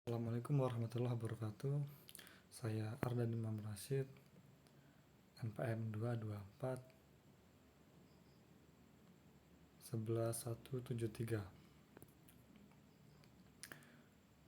Assalamualaikum warahmatullahi wabarakatuh. Saya Arda Imam Rashid, NPM 224 11173.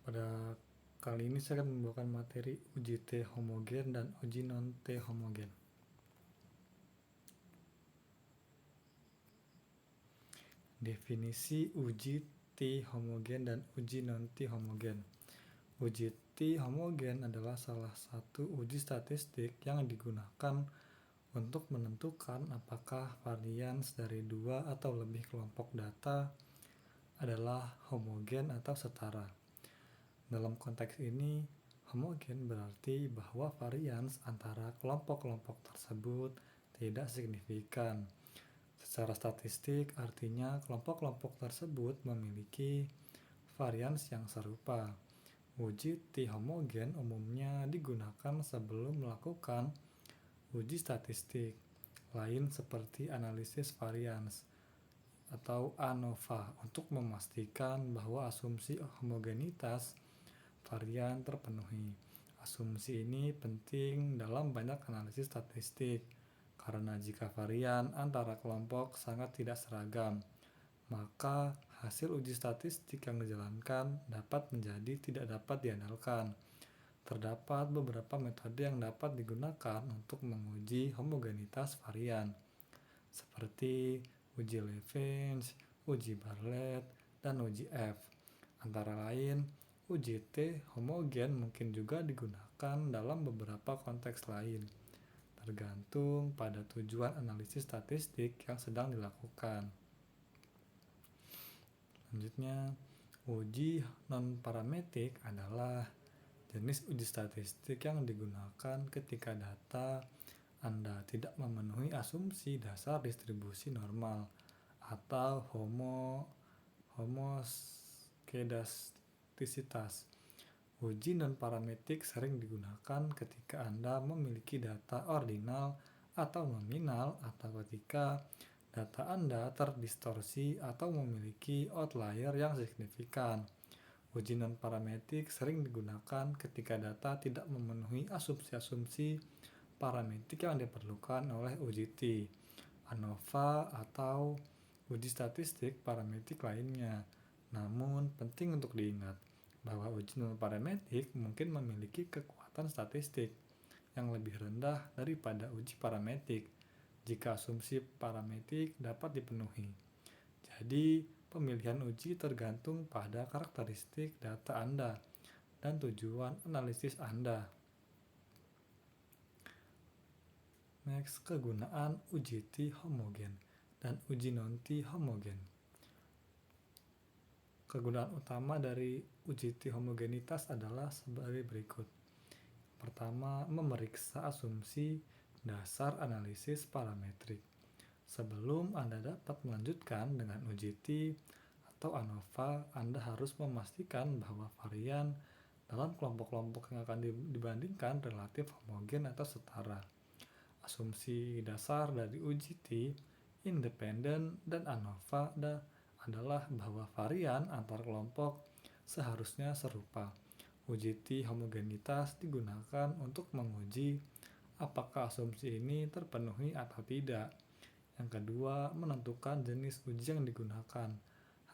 Pada kali ini saya akan membawakan materi uji T homogen dan uji non T homogen. Definisi uji T homogen dan uji non T homogen. Uji T homogen adalah salah satu uji statistik yang digunakan untuk menentukan apakah varians dari dua atau lebih kelompok data adalah homogen atau setara. Dalam konteks ini, homogen berarti bahwa varians antara kelompok-kelompok tersebut tidak signifikan. Secara statistik, artinya kelompok-kelompok tersebut memiliki varians yang serupa. Uji T homogen umumnya digunakan sebelum melakukan uji statistik lain seperti analisis varians atau ANOVA untuk memastikan bahwa asumsi homogenitas varian terpenuhi. Asumsi ini penting dalam banyak analisis statistik karena jika varian antara kelompok sangat tidak seragam, maka hasil uji statistik yang dijalankan dapat menjadi tidak dapat diandalkan. Terdapat beberapa metode yang dapat digunakan untuk menguji homogenitas varian, seperti uji Levins, uji Bartlett, dan uji F. Antara lain, uji T homogen mungkin juga digunakan dalam beberapa konteks lain, tergantung pada tujuan analisis statistik yang sedang dilakukan. Selanjutnya, uji non-parametrik adalah jenis uji statistik yang digunakan ketika data Anda tidak memenuhi asumsi dasar distribusi normal atau homoskedastisitas. Uji non-parametrik sering digunakan ketika Anda memiliki data ordinal atau nominal atau ketika data Anda terdistorsi atau memiliki outlier yang signifikan. Uji non-parametrik sering digunakan ketika data tidak memenuhi asumsi-asumsi parametrik yang diperlukan oleh uji T, ANOVA, atau uji statistik parametrik lainnya. Namun, penting untuk diingat bahwa uji non-parametrik mungkin memiliki kekuatan statistik yang lebih rendah daripada uji parametrik jika asumsi parametrik dapat dipenuhi. Jadi, pemilihan uji tergantung pada karakteristik data Anda dan tujuan analisis Anda. Next, kegunaan uji T homogen dan uji non-T homogen. Kegunaan utama dari uji T homogenitas adalah sebagai berikut. Pertama, memeriksa asumsi dasar analisis parametrik. Sebelum Anda dapat melanjutkan dengan uji T atau ANOVA, Anda harus memastikan bahwa varian dalam kelompok-kelompok yang akan dibandingkan relatif homogen atau setara. Asumsi dasar dari uji T, independen, dan ANOVA adalah bahwa varian antar kelompok seharusnya serupa. Uji T homogenitas digunakan untuk menguji apakah asumsi ini terpenuhi atau tidak. Yang kedua, menentukan jenis uji yang digunakan.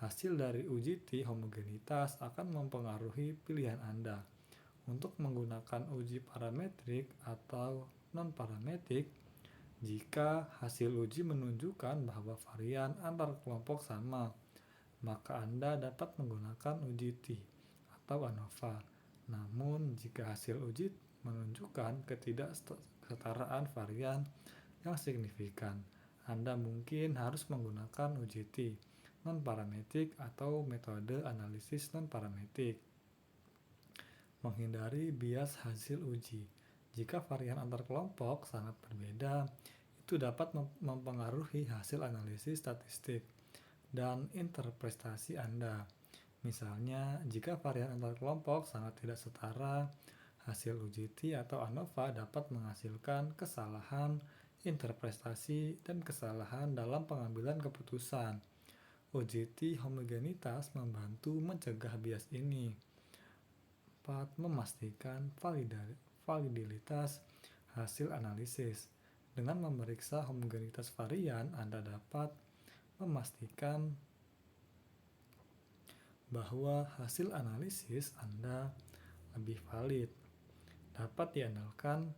Hasil dari uji T homogenitas akan mempengaruhi pilihan Anda untuk menggunakan uji parametrik atau non-parametrik. Jika hasil uji menunjukkan bahwa varian antar kelompok sama, maka Anda dapat menggunakan uji T atau ANOVA. Namun, jika hasil uji menunjukkan ketidaksetaraan varian yang signifikan, Anda mungkin harus menggunakan uji T non-parametrik atau metode analisis non-parametrik. Menghindari bias hasil uji. Jika varian antar kelompok sangat berbeda, itu dapat mempengaruhi hasil analisis statistik dan interpretasi Anda. Misalnya, jika varian antar kelompok sangat tidak setara, hasil uji T atau ANOVA dapat menghasilkan kesalahan interpretasi dan kesalahan dalam pengambilan keputusan. Uji T homogenitas membantu mencegah bias ini. dapat memastikan validitas hasil analisis. Dengan memeriksa homogenitas varian, Anda dapat memastikan bahwa hasil analisis Anda lebih valid. Dapat diandalkan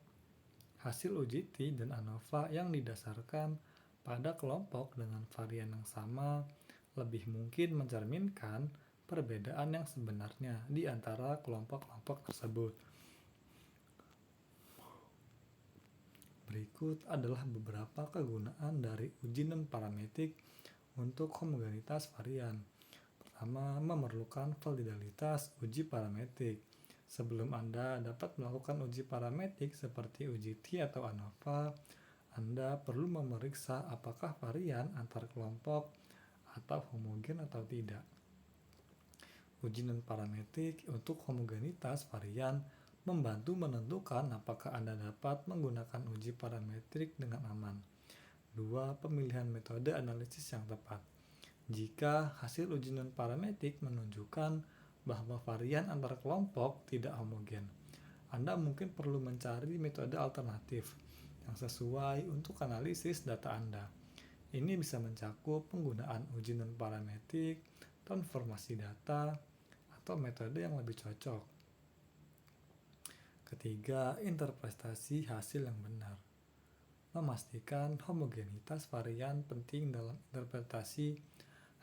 hasil uji T dan ANOVA yang didasarkan pada kelompok dengan varian yang sama lebih mungkin mencerminkan perbedaan yang sebenarnya di antara kelompok-kelompok tersebut. Berikut adalah beberapa kegunaan dari uji non-parametrik untuk homogenitas varian. Pertama, memerlukan validitas uji parametrik. Sebelum Anda dapat melakukan uji parametrik seperti uji T atau ANOVA, Anda perlu memeriksa apakah varian antar kelompok atau homogen atau tidak. Uji non-parametrik untuk homogenitas varian membantu menentukan apakah Anda dapat menggunakan uji parametrik dengan aman. 2. Pemilihan metode analisis yang tepat. Jika hasil uji non-parametrik menunjukkan bahwa varian antar kelompok tidak homogen, Anda mungkin perlu mencari metode alternatif yang sesuai untuk analisis data Anda. Ini bisa mencakup penggunaan uji non-parametrik, transformasi data, atau metode yang lebih cocok. Ketiga, interpretasi hasil yang benar. Memastikan homogenitas varian penting dalam interpretasi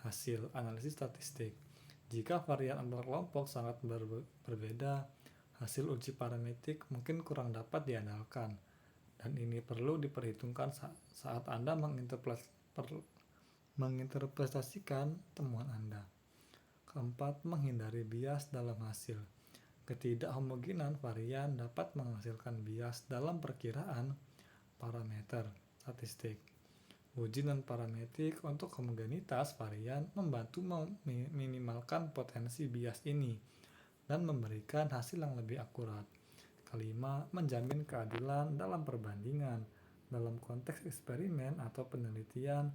hasil analisis statistik. Jika varian antar kelompok sangat berbeda, hasil uji parametrik mungkin kurang dapat diandalkan, dan ini perlu diperhitungkan saat Anda menginterpretasikan temuan Anda. Keempat, menghindari bias dalam hasil. Ketidakhomogenan varian dapat menghasilkan bias dalam perkiraan parameter statistik. Uji non-parametrik untuk homogenitas varian membantu meminimalkan potensi bias ini dan memberikan hasil yang lebih akurat. Kelima, menjamin keadilan dalam perbandingan. Dalam konteks eksperimen atau penelitian,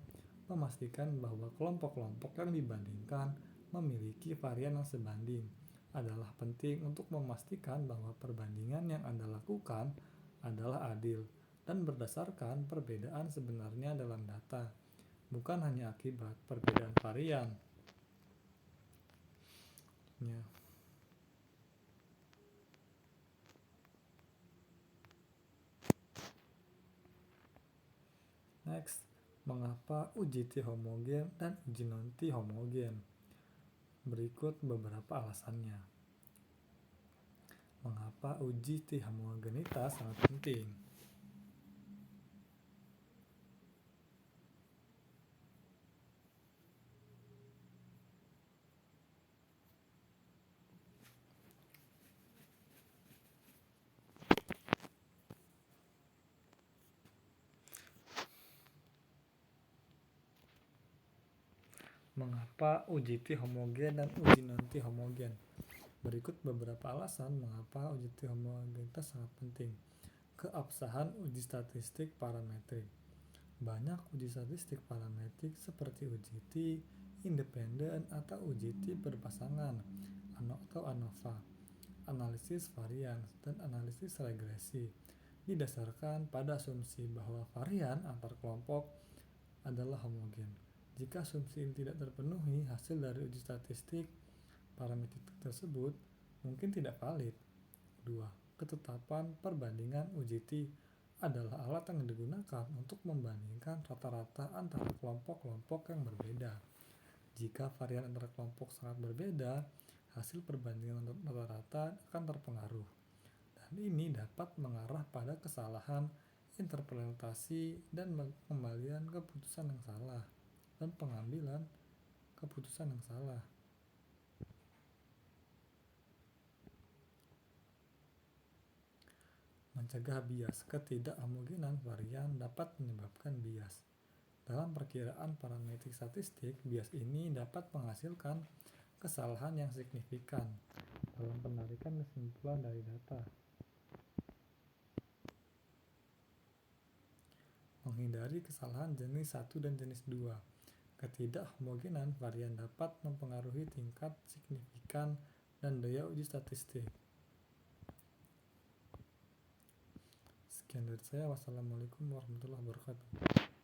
memastikan bahwa kelompok-kelompok yang dibandingkan memiliki varian yang sebanding adalah penting untuk memastikan bahwa perbandingan yang Anda lakukan adalah adil dan berdasarkan perbedaan sebenarnya dalam data, bukan hanya akibat perbedaan varian. Next, mengapa uji T homogen dan uji non-T homogen? Berikut beberapa alasannya. Mengapa uji T homogenitas sangat penting? Mengapa uji T homogen dan uji non-T homogen? Berikut beberapa alasan mengapa uji T homogenitas sangat penting. Keabsahan uji statistik parametrik. Banyak uji statistik parametrik seperti uji T independen atau uji T berpasangan atau ANOVA, analisis varian, dan analisis regresi didasarkan pada asumsi bahwa varian antar kelompok adalah homogen. Jika asumsi ini tidak terpenuhi, hasil dari uji statistik parametrik tersebut mungkin tidak valid. 2. Ketetapan perbandingan uji T adalah alat yang digunakan untuk membandingkan rata-rata antara kelompok-kelompok yang berbeda. Jika varian antara kelompok sangat berbeda, hasil perbandingan rata-rata akan terpengaruh, dan ini dapat mengarah pada kesalahan interpretasi dan pengembalian keputusan yang salah dan pengambilan keputusan yang salah. Mencegah bias. Ketidakhomogenan varian dapat menyebabkan bias. Dalam perkiraan parametrik statistik, bias ini dapat menghasilkan kesalahan yang signifikan dalam penarikan kesimpulan dari data. Menghindari kesalahan jenis 1 dan jenis 2. Ketidakhomogenan varian dapat mempengaruhi tingkat signifikan dan daya uji statistik. Sekian dari saya. Wassalamualaikum warahmatullahi wabarakatuh.